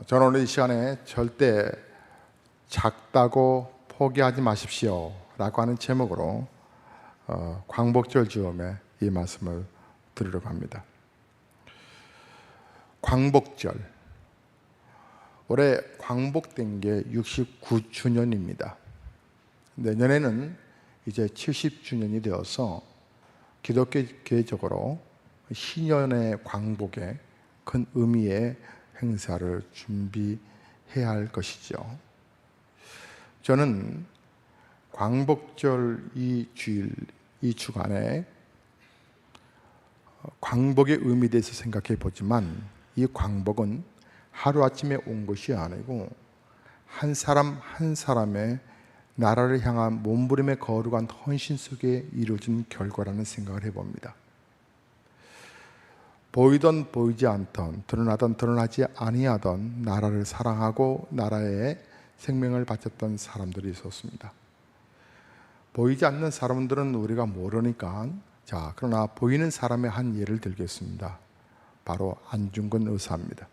저는 오늘 이 시간에 절대 작다고 포기하지 마십시오 라고 하는 제목으로 광복절 즈음에 이 말씀을 드리려고 합니다. 광복절, 올해 광복된 게 69주년입니다. 내년에는 이제 70주년이 되어서 기독교계적으로 신년의 광복에 큰 의미의 행사를 준비해야 할 것이죠. 저는 광복절 이 주일, 이 주간에 광복의 의미에 대해서 생각해 보지만 이 광복은 하루아침에 온 것이 아니고 한 사람 한 사람의 나라를 향한 몸부림의 거룩한 헌신 속에 이루어진 결과라는 생각을 해봅니다. 보이던 보이지 않던, 드러나던 드러나지 아니하던 나라를 사랑하고 나라에 생명을 바쳤던 사람들이 있었습니다. 보이지 않는 사람들은 우리가 모르니까, 그러나 보이는 사람의 한 예를 들겠습니다. 바로 안중근 의사입니다.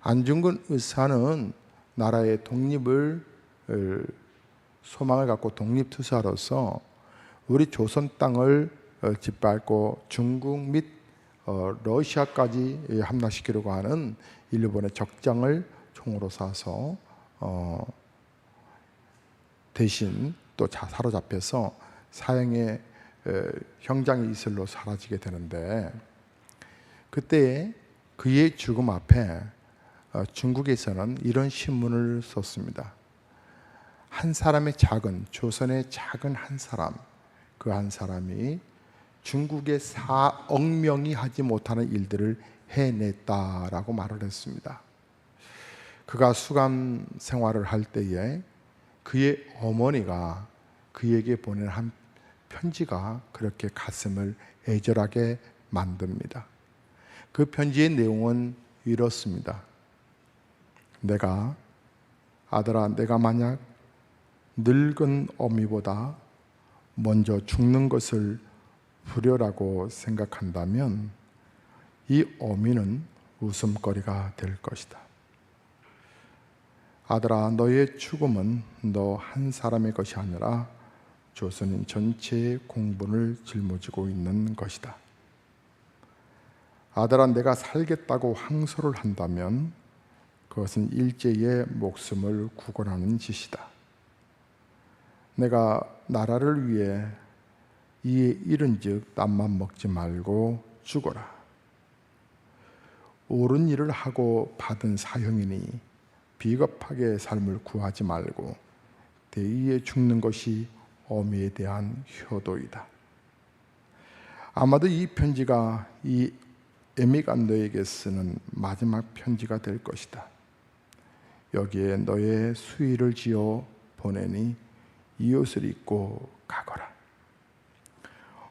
안중근 의사는 나라의 독립을 소망을 갖고 독립투사로서 우리 조선 땅을 짓밟고 중국 및 러시아까지 함락시키려고 하는 일본의 적장을 총으로 쏴서 대신 또 사로잡혀서 사형의 형장의 이슬로 사라지게 되는데, 그때 그의 죽음 앞에 중국에서는 이런 신문을 썼습니다. 한 사람의 조선의 작은 한 사람, 그 한 사람이 중국의 4억 명이 하지 못하는 일들을 해냈다라고 말을 했습니다. 그가 수감 생활을 할 때에 그의 어머니가 그에게 보낸 한 편지가 그렇게 가슴을 애절하게 만듭니다. 그 편지의 내용은 이렇습니다. 아들아, 내가 만약 늙은 어미보다 먼저 죽는 것을 불효라고 생각한다면 이 어미는 웃음거리가 될 것이다. 아들아, 너의 죽음은 너 한 사람의 것이 아니라 조선인 전체의 공분을 짊어지고 있는 것이다. 아들아, 내가 살겠다고 항소를 한다면 그것은 일제의 목숨을 구걸하는 짓이다. 내가 나라를 위해 이에 이른즉 땀만 먹지 말고 죽어라. 옳은 일을 하고 받은 사형이니 비겁하게 삶을 구하지 말고 대의에 죽는 것이 어미에 대한 효도이다. 아마도 이 편지가 이 에미가 너에게 쓰는 마지막 편지가 될 것이다. 여기에 너의 수의를 지어 보내니 이 옷을 입고 가거라.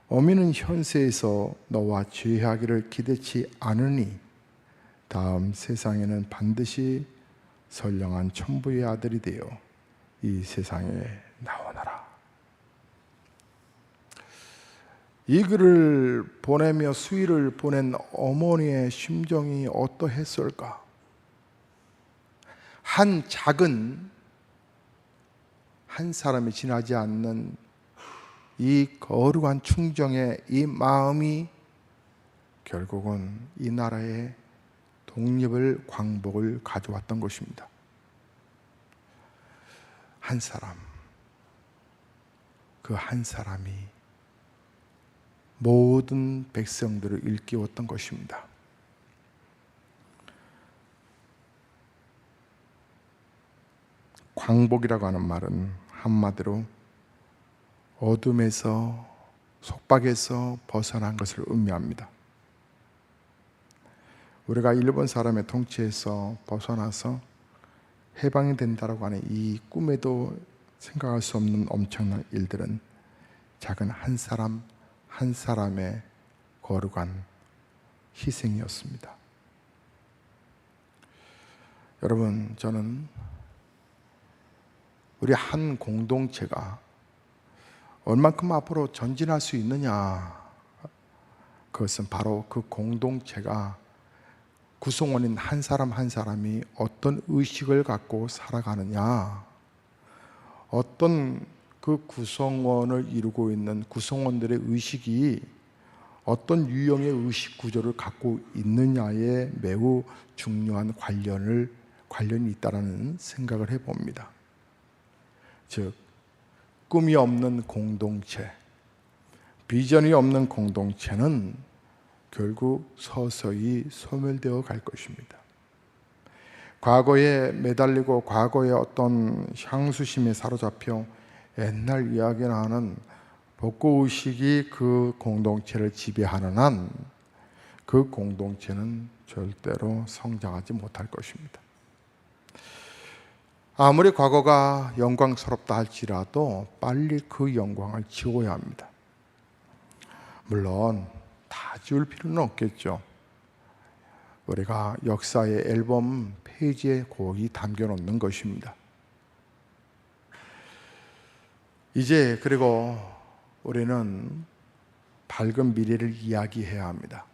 어미는 현세에서 너와 죄하기를 기대치 않으니 다음 세상에는 반드시 선량한 천부의 아들이 되어 이 세상에 나오너라. 이 글을 보내며 수의를 보낸 어머니의 심정이 어떠했을까? 작은 한 사람이 지나지 않는 이 거룩한 충정의 이 마음이 결국은 이 나라의 독립을, 광복을 가져왔던 것입니다. 한 사람, 그 한 사람이 모든 백성들을 일깨웠던 것입니다. 광복이라고 하는 말은 한마디로 어둠에서, 속박에서 벗어난 것을 의미합니다. 우리가 일본 사람의 통치에서 벗어나서 해방이 된다고 하는 이 꿈에도 생각할 수 없는 엄청난 일들은 작은 한 사람 한 사람의 거룩한 희생이었습니다. 여러분, 저는 우리 한 공동체가 얼만큼 앞으로 전진할 수 있느냐, 그것은 바로 그 공동체가 구성원인 한 사람 한 사람이 어떤 의식을 갖고 살아가느냐, 어떤 그 구성원을 이루고 있는 구성원들의 의식이 어떤 유형의 의식 구조를 갖고 있느냐에 매우 중요한 관련이 있다는 생각을 해봅니다. 즉, 꿈이 없는 공동체, 비전이 없는 공동체는 결국 서서히 소멸되어 갈 것입니다. 과거에 매달리고 과거의 어떤 향수심에 사로잡혀 옛날 이야기를 하는 복고의식이 그 공동체를 지배하는 한 그 공동체는 절대로 성장하지 못할 것입니다. 아무리 과거가 영광스럽다 할지라도 빨리 그 영광을 지워야 합니다. 물론 다 지울 필요는 없겠죠. 우리가 역사의 앨범 페이지에 거기 담겨놓는 것입니다. 이제 그리고 우리는 밝은 미래를 이야기해야 합니다.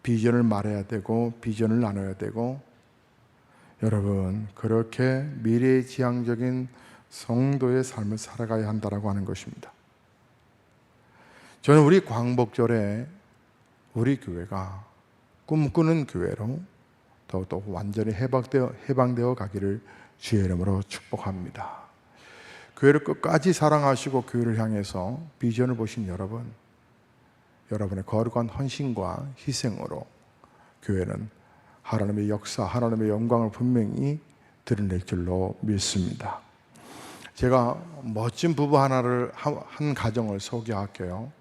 비전을 말해야 되고 비전을 나눠야 되고, 여러분 그렇게 미래지향적인 성도의 삶을 살아가야 한다고 하는 것입니다. 저는 우리 광복절에 우리 교회가 꿈꾸는 교회로 더욱더 완전히 해방되어 가기를 주의 이름으로 축복합니다. 교회를 끝까지 사랑하시고 교회를 향해서 비전을 보신 여러분, 여러분의 거룩한 헌신과 희생으로 교회는 하나님의 역사, 하나님의 영광을 분명히 드러낼 줄로 믿습니다. 제가 멋진 부부 한 가정을 소개할게요.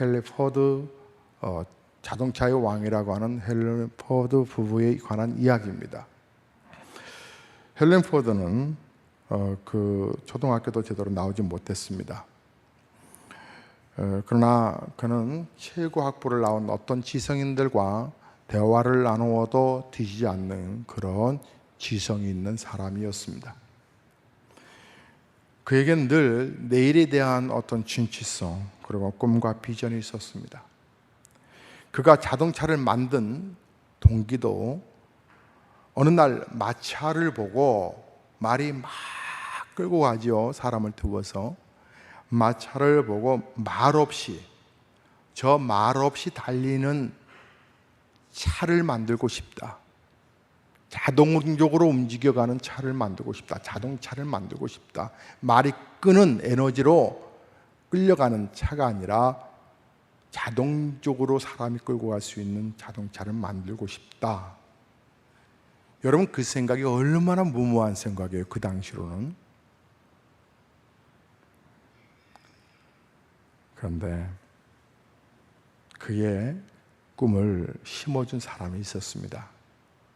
헨리 포드, 자동차의 왕이라고 하는 헨리 포드 부부에 관한 이야기입니다. 헨리 포드는 그 초등학교도 제대로 나오지 못했습니다. 그러나 그는 최고 학부를 나온 어떤 지성인들과 대화를 나누어도 뒤지지 않는 그런 지성이 있는 사람이었습니다. 그에겐 늘 내일에 대한 어떤 진취성, 그리고 꿈과 비전이 있었습니다. 그가 자동차를 만든 동기도 어느 날 마차를 보고, 말이 막 끌고 가죠. 사람을 태워서. 마차를 보고 말없이 달리는 차를 만들고 싶다. 자동적으로 움직여가는 차를 만들고 싶다. 자동차를 만들고 싶다. 말이 끄는 에너지로 끌려가는 차가 아니라 자동적으로 사람이 끌고 갈 수 있는 자동차를 만들고 싶다. 여러분, 그 생각이 얼마나 무모한 생각이에요. 그 당시로는. 그런데 그의 꿈을 심어준 사람이 있었습니다.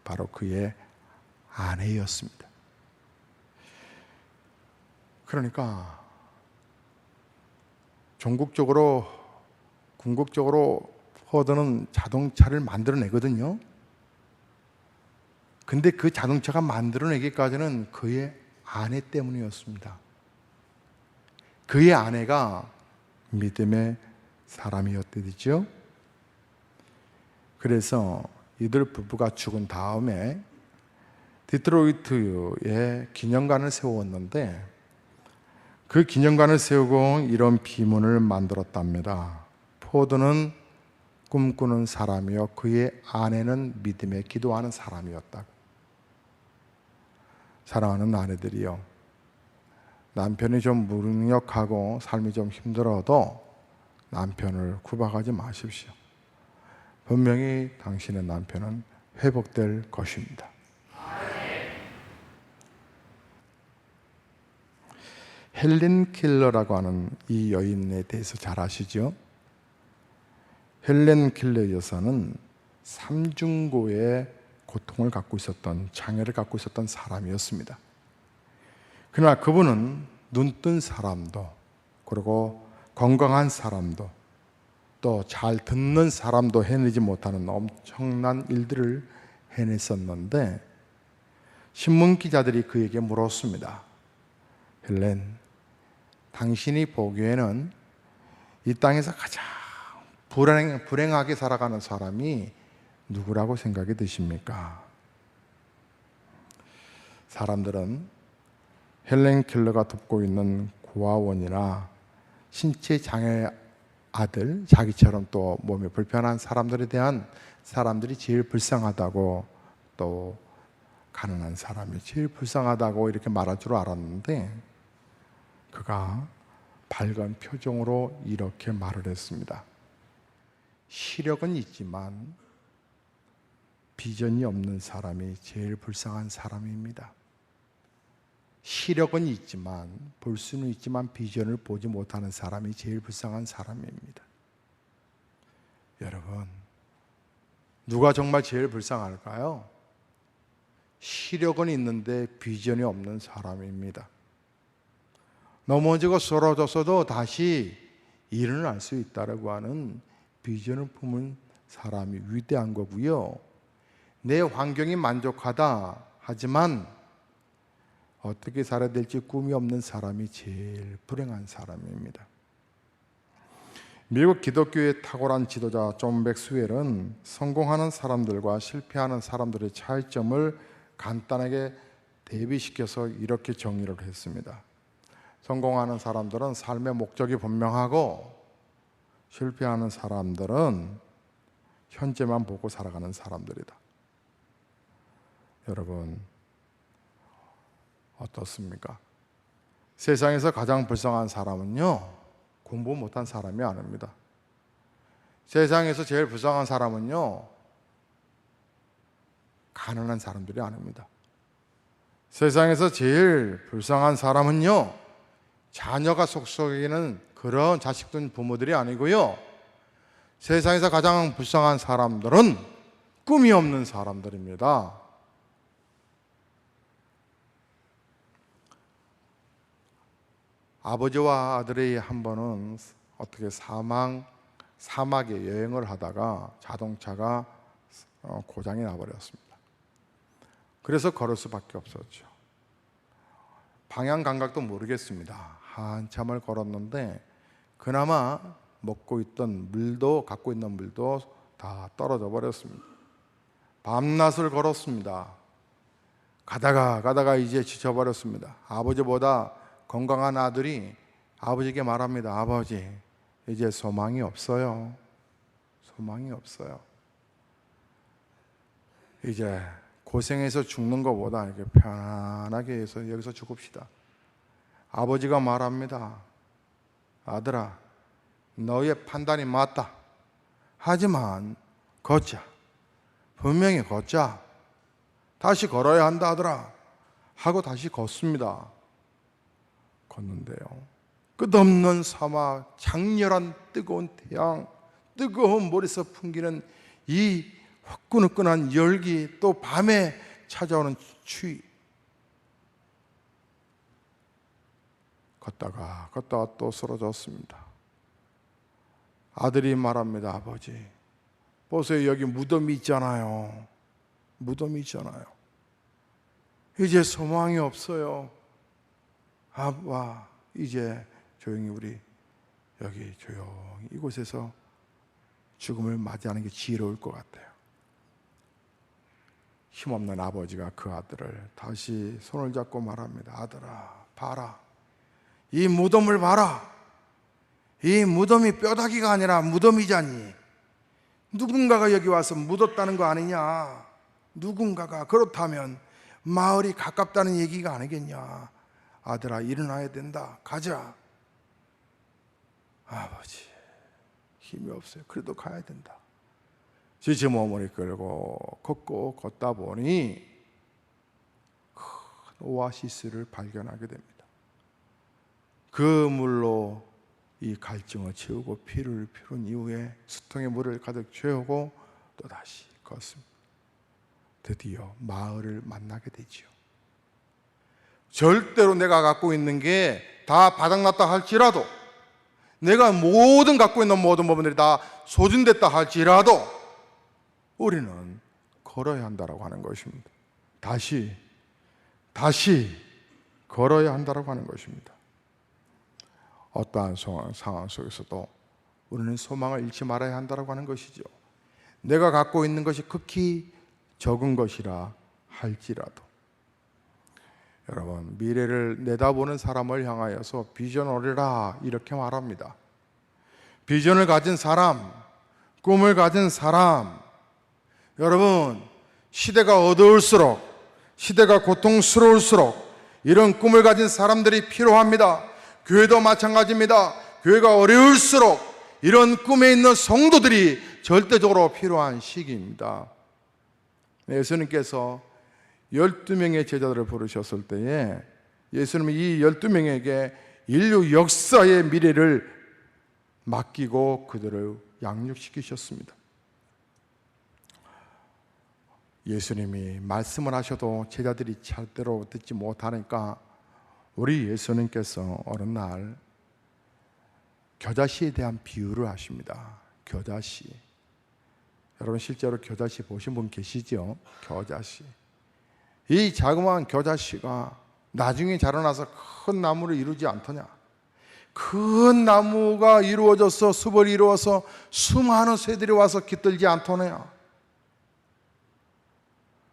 바로 그의 아내였습니다. 그러니까 궁극적으로 포드는 자동차를 만들어내거든요. 근데 그 자동차가 만들어내기까지는 그의 아내 때문이었습니다. 그의 아내가 믿음의 사람이었대죠. 그래서 이들 부부가 죽은 다음에 디트로이트에 기념관을 세웠는데, 그 기념관을 세우고 이런 비문을 만들었답니다. 포드는 꿈꾸는 사람이요, 그의 아내는 믿음에 기도하는 사람이었다. 사랑하는 아내들이요, 남편이 좀 무능력하고 삶이 좀 힘들어도 남편을 구박하지 마십시오. 분명히 당신의 남편은 회복될 것입니다. 헬렌 켈러라고 하는 이 여인에 대해서 잘 아시죠? 헬렌 켈러 여사는 삼중고의 고통을 갖고 있었던, 장애를 갖고 있었던 사람이었습니다. 그러나 그분은 눈뜬 사람도, 그리고 건강한 사람도, 또 잘 듣는 사람도 해내지 못하는 엄청난 일들을 해냈었는데, 신문 기자들이 그에게 물었습니다. 헬렌, 당신이 보기에는 이 땅에서 가장 불행하게 살아가는 사람이 누구라고 생각이 드십니까? 사람들은 헬렌 켈러가 돕고 있는 고아원이나 신체 장애 아들, 자기처럼 또 몸이 불편한 사람들에 대한 사람들이 제일 불쌍하다고, 또 가난한 사람이 제일 불쌍하다고 이렇게 말할 줄 알았는데, 그가 밝은 표정으로 이렇게 말을 했습니다. 시력은 있지만 비전이 없는 사람이 제일 불쌍한 사람입니다. 시력은 있지만, 볼 수는 있지만 비전을 보지 못하는 사람이 제일 불쌍한 사람입니다. 여러분, 누가 정말 제일 불쌍할까요? 시력은 있는데 비전이 없는 사람입니다. 넘어지고 쓰러졌어도 다시 일어날 수 있다라고 하는 비전을 품은 사람이 위대한 거고요. 내 환경이 만족하다 하지만 어떻게 살아야 될지 꿈이 없는 사람이 제일 불행한 사람입니다. 미국 기독교의 탁월한 지도자 존 맥스웰은 성공하는 사람들과 실패하는 사람들의 차이점을 간단하게 대비시켜서 이렇게 정의를 했습니다. 성공하는 사람들은 삶의 목적이 분명하고, 실패하는 사람들은 현재만 보고 살아가는 사람들이다. 여러분, 어떻습니까? 세상에서 가장 불쌍한 사람은요, 공부 못한 사람이 아닙니다. 세상에서 제일 불쌍한 사람은요, 가난한 사람들이 아닙니다. 세상에서 제일 불쌍한 사람은요, 자녀가 속썩이는 그런 자식된 부모들이 아니고요, 세상에서 가장 불쌍한 사람들은 꿈이 없는 사람들입니다. 아버지와 아들이 한 번은 어떻게 사막에 여행을 하다가 자동차가 고장이 나버렸습니다. 그래서 걸을 수밖에 없었죠. 방향 감각도 모르겠습니다. 한참을 걸었는데 그나마 먹고 있던 물도, 갖고 있는 물도 다 떨어져 버렸습니다. 밤낮을 걸었습니다. 가다가 이제 지쳐버렸습니다. 아버지보다 건강한 아들이 아버지에게 말합니다. 아버지, 이제 소망이 없어요. 소망이 없어요. 이제 고생해서 죽는 것보다 이렇게 편안하게 해서 여기서 죽읍시다. 아버지가 말합니다. 아들아, 너의 판단이 맞다. 하지만 걷자. 분명히 걷자. 다시 걸어야 한다 아들아. 하고 다시 걷습니다. 걷는데요, 끝없는 사막, 장렬한 뜨거운 태양, 뜨거운 물에서 풍기는 이 화끈화끈한 열기, 또 밤에 찾아오는 추위. 걷다가 또 쓰러졌습니다. 아들이 말합니다. 아버지, 보세요, 여기 무덤이 있잖아요. 무덤이 있잖아요. 이제 소망이 없어요. 아빠, 이제 조용히 우리 여기 조용히 이곳에서 죽음을 맞이하는 게 지혜로울 것 같아요. 힘없는 아버지가 그 아들을 다시 손을 잡고 말합니다. 아들아, 봐라. 이 무덤을 봐라. 이 무덤이 뼈다귀가 아니라 무덤이잖니. 누군가가 여기 와서 묻었다는 거 아니냐. 누군가가. 그렇다면 마을이 가깝다는 얘기가 아니겠냐. 아들아, 일어나야 된다. 가자. 아버지, 힘이 없어요. 그래도 가야 된다. 지친 몸을 끌고 걷다 보니 큰 오아시스를 발견하게 됩니다. 그 물로 이 갈증을 채우고 피를 피운 이후에 수통에 물을 가득 채우고 또다시 걷습니다. 드디어 마을을 만나게 되지요. 절대로 내가 갖고 있는 게 다 바닥났다 할지라도, 내가 갖고 있는 모든 부분들이 다 소진됐다 할지라도 우리는 걸어야 한다라고 하는 것입니다. 다시 걸어야 한다라고 하는 것입니다. 어떠한 상황 속에서도 우리는 소망을 잃지 말아야 한다라고 하는 것이죠. 내가 갖고 있는 것이 극히 적은 것이라 할지라도. 여러분, 미래를 내다보는 사람을 향하여서 비전어리라 이렇게 말합니다. 비전을 가진 사람, 꿈을 가진 사람, 여러분, 시대가 어두울수록, 시대가 고통스러울수록 이런 꿈을 가진 사람들이 필요합니다. 교회도 마찬가지입니다. 교회가 어려울수록 이런 꿈에 있는 성도들이 절대적으로 필요한 시기입니다. 예수님께서 12명의 제자들을 부르셨을 때에 예수님은 이 12명에게 인류 역사의 미래를 맡기고 그들을 양육시키셨습니다. 예수님이 말씀을 하셔도 제자들이 절대로 듣지 못하니까 우리 예수님께서 어느 날 겨자씨에 대한 비유를 하십니다. 겨자씨. 여러분 실제로 겨자씨 보신 분 계시죠? 겨자씨. 이 자그마한 겨자씨가 나중에 자라나서 큰 나무를 이루지 않더냐? 큰 나무가 이루어져서 숲을 이루어서 수많은 새들이 와서 깃들지 않더냐?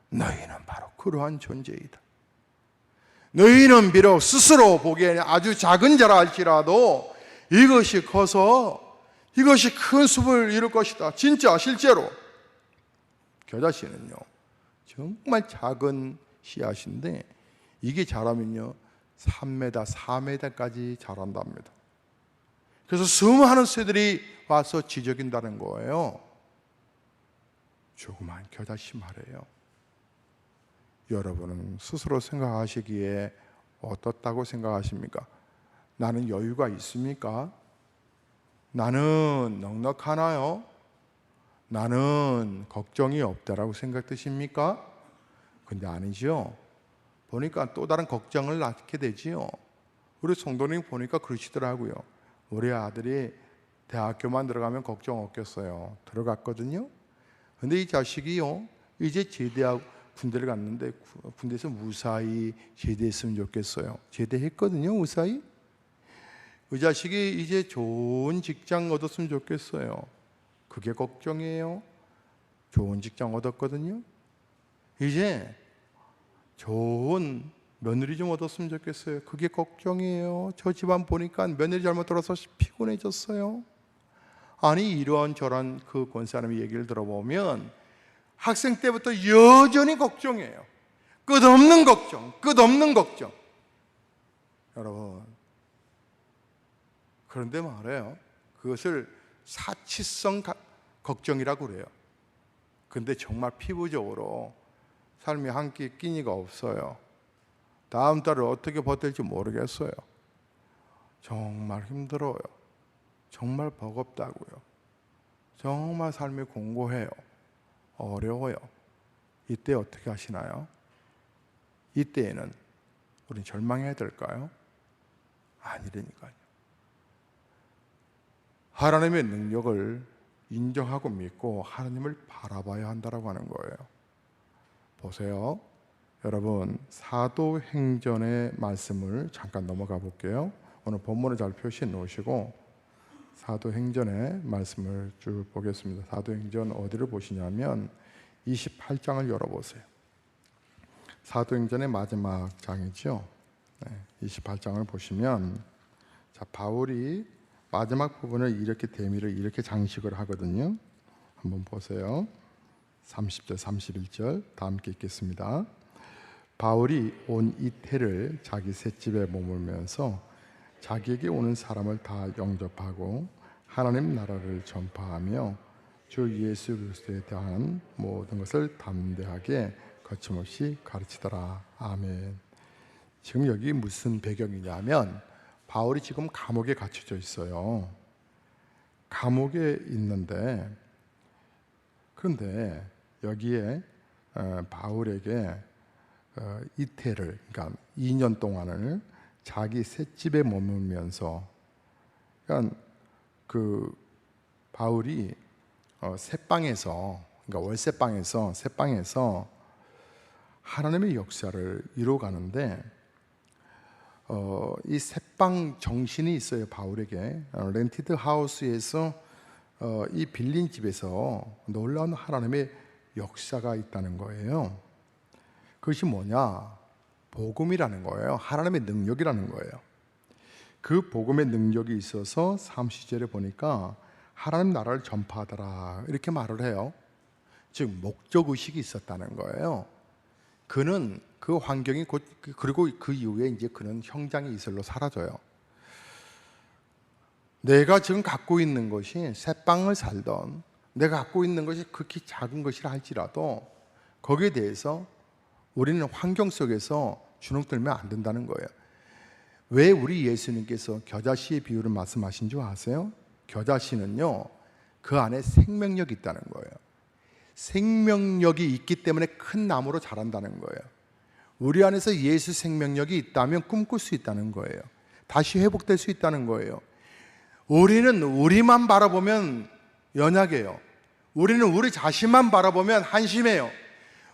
너희는 바로 그러한 존재이다. 너희는 비록 스스로 보기에는 아주 작은 자라 할지라도 이것이 커서 이것이 큰 숲을 이룰 것이다. 진짜 실제로 겨자씨는요 정말 작은 씨앗인데 이게 자라면요 3m, 4m까지 자란답니다. 그래서 수많은 새들이 와서 지저긴다는 거예요. 조그만 겨자씨 말이에요. 여러분은 스스로 생각하시기에 어떻다고 생각하십니까? 나는 여유가 있습니까? 나는 넉넉하나요? 나는 걱정이 없다라고 생각되십니까? 근데 아니죠. 보니까 또 다른 걱정을 낳게 되지요. 우리 성도님 보니까 그러시더라고요. 우리 아들이 대학교만 들어가면 걱정 없겠어요. 들어갔거든요. 근데 이 자식이요 이제 제대하고 군대를 갔는데 군대에서 무사히 제대했으면 좋겠어요. 제대했거든요. 무사히. 이 자식이 이제 좋은 직장 얻었으면 좋겠어요. 그게 걱정이에요. 좋은 직장 얻었거든요. 이제 좋은 며느리 좀 얻었으면 좋겠어요. 그게 걱정이에요. 저 집안 보니까 며느리 잘못 들어서 피곤해졌어요. 아니 이런저런 그 권사님의 얘기를 들어보면 학생 때부터 여전히 걱정이에요. 끝없는 걱정, 끝없는 걱정. 여러분, 그런데 말해요. 그것을 사치성 걱정이라고 그래요. 근데 정말 피부적으로 삶이 한 끼 끼니가 없어요. 다음 달을 어떻게 버틸지 모르겠어요. 정말 힘들어요. 정말 버겁다고요. 정말 삶이 공고해요. 어려워요. 이때 어떻게 하시나요? 이때에는 우리는 절망해야 될까요? 아니라니까요. 하나님의 능력을 인정하고 믿고 하나님을 바라봐야 한다고 하는 거예요. 보세요. 여러분 사도행전의 말씀을 잠깐 넘어가 볼게요. 오늘 본문을 잘 표시해 놓으시고 사도행전의 말씀을 쭉 보겠습니다. 사도행전 어디를 보시냐면 28장을 열어보세요. 사도행전의 마지막 장이죠. 28장을 보시면 자, 바울이 마지막 부분을 이렇게 대미를 이렇게 장식을 하거든요. 한번 보세요. 30절 31절 다 함께 읽겠습니다. 바울이 온 이태를 자기 셋집에 머물면서 자기에게 오는 사람을 다 영접하고 하나님 나라를 전파하며 주 예수 그리스도에 대한 모든 것을 담대하게 거침없이 가르치더라. 아멘. 지금 여기 무슨 배경이냐면 바울이 지금 감옥에 갇혀져 있어요. 감옥에 있는데 그런데 여기에 바울에게 이태를 그러니까 2년 동안을 자기 셋집에 머물면서 그러니까 그 바울이 새방에서 그러니까 월세방에서 새방에서 하나님의 역사를 이루어가는데 이 새방 정신이 있어요. 바울에게 렌티드 하우스에서 이 빌린 집에서 놀라운 하나님의 역사가 있다는 거예요. 그것이 뭐냐? 복음이라는 거예요. 하나님의 능력이라는 거예요. 그 복음의 능력이 있어서 30절에 보니까 하나님 나라를 전파하더라 이렇게 말을 해요. 즉 목적의식이 있었다는 거예요. 그는 그 환경이 그리고 그 이후에 이제 그는 형장의 이슬로 사라져요. 내가 지금 갖고 있는 것이 새빵을 살던 내가 갖고 있는 것이 극히 작은 것이라 할지라도 거기에 대해서 우리는 환경 속에서 주눅들면 안 된다는 거예요. 왜 우리 예수님께서 겨자씨의 비유를 말씀하신 줄 아세요? 겨자씨는요 그 안에 생명력이 있다는 거예요. 생명력이 있기 때문에 큰 나무로 자란다는 거예요. 우리 안에서 예수 생명력이 있다면 꿈꿀 수 있다는 거예요. 다시 회복될 수 있다는 거예요. 우리는 우리만 바라보면 연약해요. 우리는 우리 자신만 바라보면 한심해요.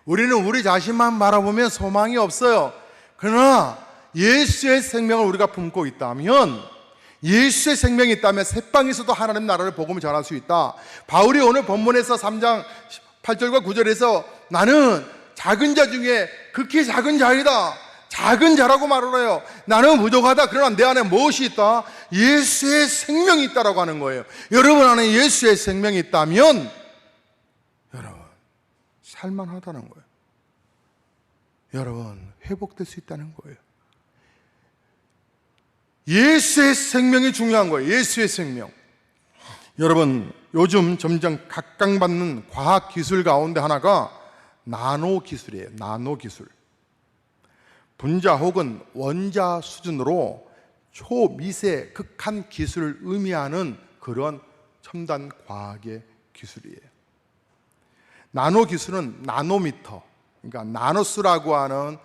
우리는 우리 자신만 바라보면 소망이 없어요. 그러나 예수의 생명을 우리가 품고 있다면, 예수의 생명이 있다면 새빵에서도 하나님 나라를 복음을 전할 수 있다. 바울이 오늘 본문에서 3장 8절과 9절에서 나는 작은 자 중에 극히 작은 자이다, 작은 자라고 말을 해요. 나는 부족하다. 그러나 내 안에 무엇이 있다? 예수의 생명이 있다라고 하는 거예요. 여러분 안에 예수의 생명이 있다면 여러분 살만하다는 거예요. 여러분 회복될 수 있다는 거예요. 예수의 생명이 중요한 거예요. 예수의 생명. 여러분 요즘 점점 각광받는 과학기술 가운데 하나가 나노기술이에요. 나노기술. 분자 혹은 원자 수준으로 초미세 극한 기술을 의미하는 그런 첨단 과학의 기술이에요. 나노기술은 나노미터, 그러니까 나노스라고 하는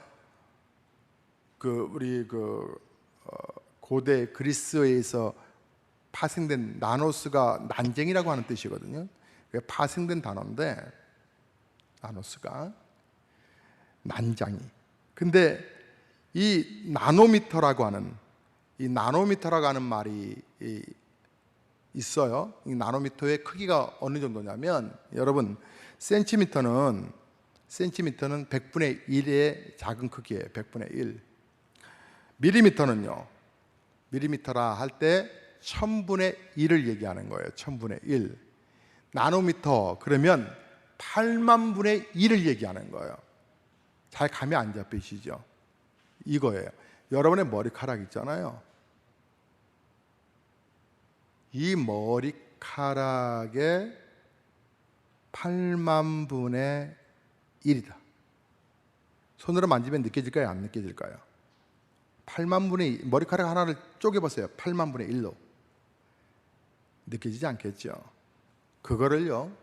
고대 그리스에서 파생된 나노스가 난쟁이라고 하는 뜻이거든요. 파생된 단어인데 나노스가 난장이. 근데 이 나노미터라고 하는 말이 있어요. 이 나노미터의 크기가 어느 정도냐면 여러분 센티미터는 100분의 1의 작은 크기예요. 100분의 1. 밀리미터는요. 밀리미터라 할 때 1000분의 1을 얘기하는 거예요. 1000분의 1. 나노미터 그러면 8만 분의 1을 얘기하는 거예요. 잘 감이 안 잡히시죠? 이거예요. 여러분의 머리카락 있잖아요. 이 머리카락의 8만 분의 1이다. 손으로 만지면 느껴질까요? 안 느껴질까요? 8만 분의 1, 머리카락 하나를 쪼개보세요. 8만 분의 1로. 느껴지지 않겠죠? 그거를요,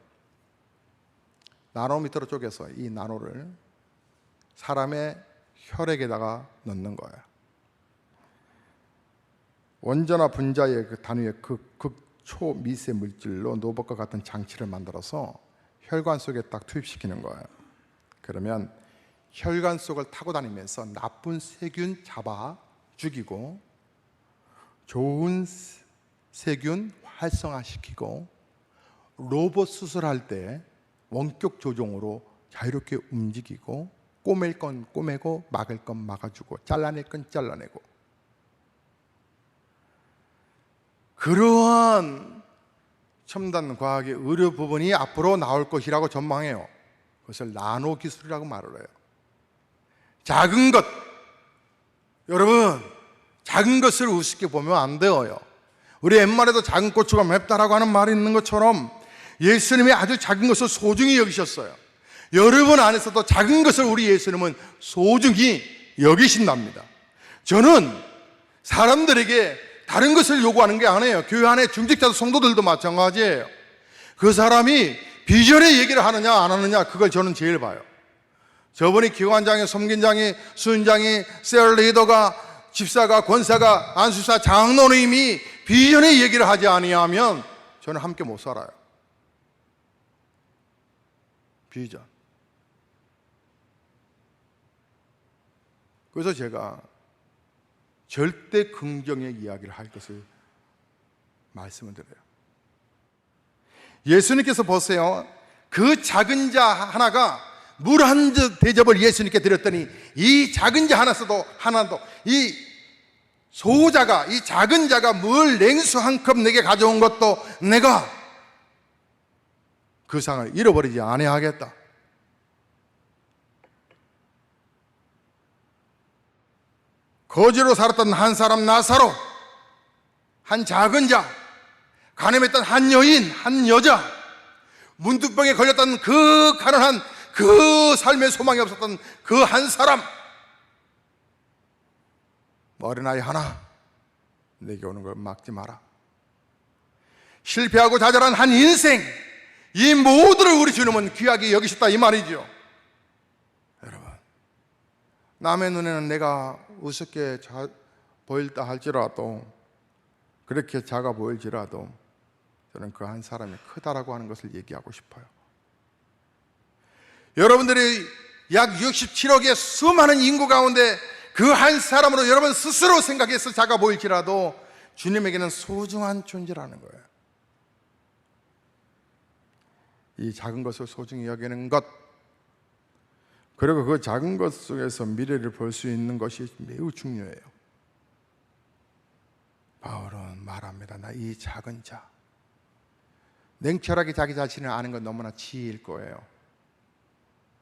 나노미터로 쪼개서 이 나노를 사람의 혈액에다가 넣는 거예요. 원자나 분자의 그 단위의 극초미세 물질로 로봇과 같은 장치를 만들어서 혈관 속에 딱 투입시키는 거예요. 그러면 혈관 속을 타고 다니면서 나쁜 세균 잡아 죽이고 좋은 세균 활성화시키고 로봇 수술할 때 원격 조종으로 자유롭게 움직이고 꼬맬 건 꼬매고 막을 건 막아주고 잘라낼 건 잘라내고, 그러한 첨단 과학의 의료 부분이 앞으로 나올 것이라고 전망해요. 그것을 나노 기술이라고 말을 해요. 작은 것, 여러분 작은 것을 우습게 보면 안 돼요. 우리 옛말에도 작은 고추가 맵다라고 하는 말이 있는 것처럼 예수님이 아주 작은 것을 소중히 여기셨어요. 여러분 안에서도 작은 것을 우리 예수님은 소중히 여기신답니다. 저는 사람들에게 다른 것을 요구하는 게 아니에요. 교회 안에 중직자 성도들도 마찬가지예요. 그 사람이 비전의 얘기를 하느냐 안 하느냐, 그걸 저는 제일 봐요. 저번에 기관장이, 섬긴장이, 수은장이, 셀리더가, 집사가, 권사가, 안수사, 장로님이 비전의 얘기를 하지 아니하면 저는 함께 못 살아요. 비전. 그래서 제가 절대 긍정의 이야기를 할 것을 말씀을 드려요. 예수님께서 보세요. 그 작은 자 하나가 물 한 대접을 예수님께 드렸더니 이 작은 자 하나도 이 소자가, 이 작은 자가 물 냉수 한 컵 내게 가져온 것도 내가 그 상을 잃어버리지 아니하겠다. 거지로 살았던 한 사람 나사로, 한 작은 자, 가늠했던 한 여인, 한 여자, 문둥병에 걸렸던 그 가난한 그 삶의 소망이 없었던 그 한 사람, 어린아이 하나 내게 오는 걸 막지 마라. 실패하고 좌절한 한 인생, 이 모두를 우리 주님은 귀하게 여기셨다 이 말이죠. 여러분, 남의 눈에는 내가 우습게 보일다 할지라도, 그렇게 작아 보일지라도 저는 그 한 사람이 크다라고 하는 것을 얘기하고 싶어요. 여러분들이 약 67억의 수많은 인구 가운데 그 한 사람으로 여러분 스스로 생각해서 작아 보일지라도 주님에게는 소중한 존재라는 거예요. 이 작은 것을 소중히 여기는 것, 그리고 그 작은 것 속에서 미래를 볼 수 있는 것이 매우 중요해요. 바울은 말합니다. 나 이 작은 자, 냉철하게 자기 자신을 아는 건 너무나 지혜일 거예요.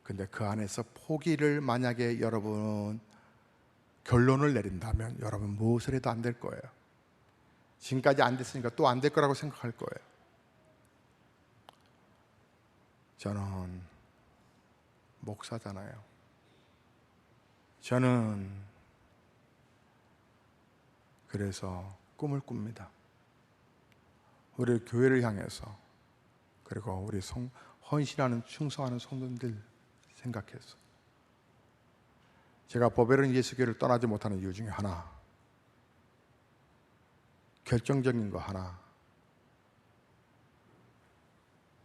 근데 그 안에서 포기를 만약에 여러분 결론을 내린다면 여러분 무엇을 해도 안 될 거예요. 지금까지 안 됐으니까 또 안 될 거라고 생각할 거예요. 저는 목사잖아요. 저는 그래서 꿈을 꿉니다. 우리 교회를 향해서, 그리고 우리 헌신하는 충성하는 성도들 생각해서 제가 보배로운 예수교회를 떠나지 못하는 이유 중에 하나, 결정적인 거 하나,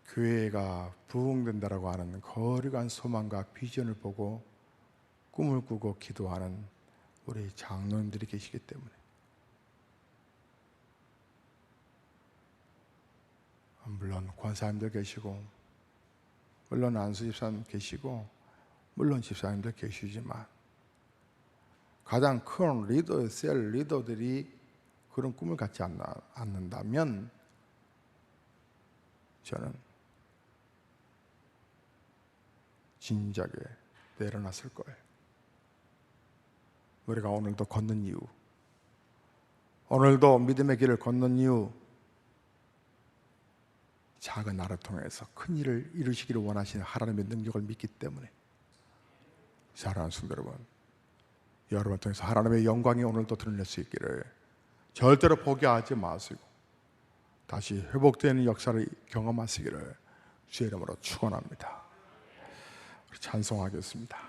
교회가 부흥된다라고 하는 거룩한 소망과 비전을 보고 꿈을 꾸고 기도하는 우리 장로님들이 계시기 때문에. 물론 권사님들 계시고, 물론 안수 집사님 계시고, 물론 집사님들 계시지만 가장 큰 리더, 셀 리더들이 그런 꿈을 갖지 않는다면 저는 진작에 내려놨을 거예요. 우리가 오늘도 걷는 이유, 오늘도 믿음의 길을 걷는 이유, 작은 나를 통해서 큰 일을 이루시기를 원하시는 하나님의 능력을 믿기 때문에. 사랑하는 성도 여러분, 여러분 통해서 하나님의 영광이 오늘도 드러낼 수 있기를 절대로 포기하지 마시고 다시 회복되는 역사를 경험하시기를 주의 이름으로 축원합니다. 찬송하겠습니다.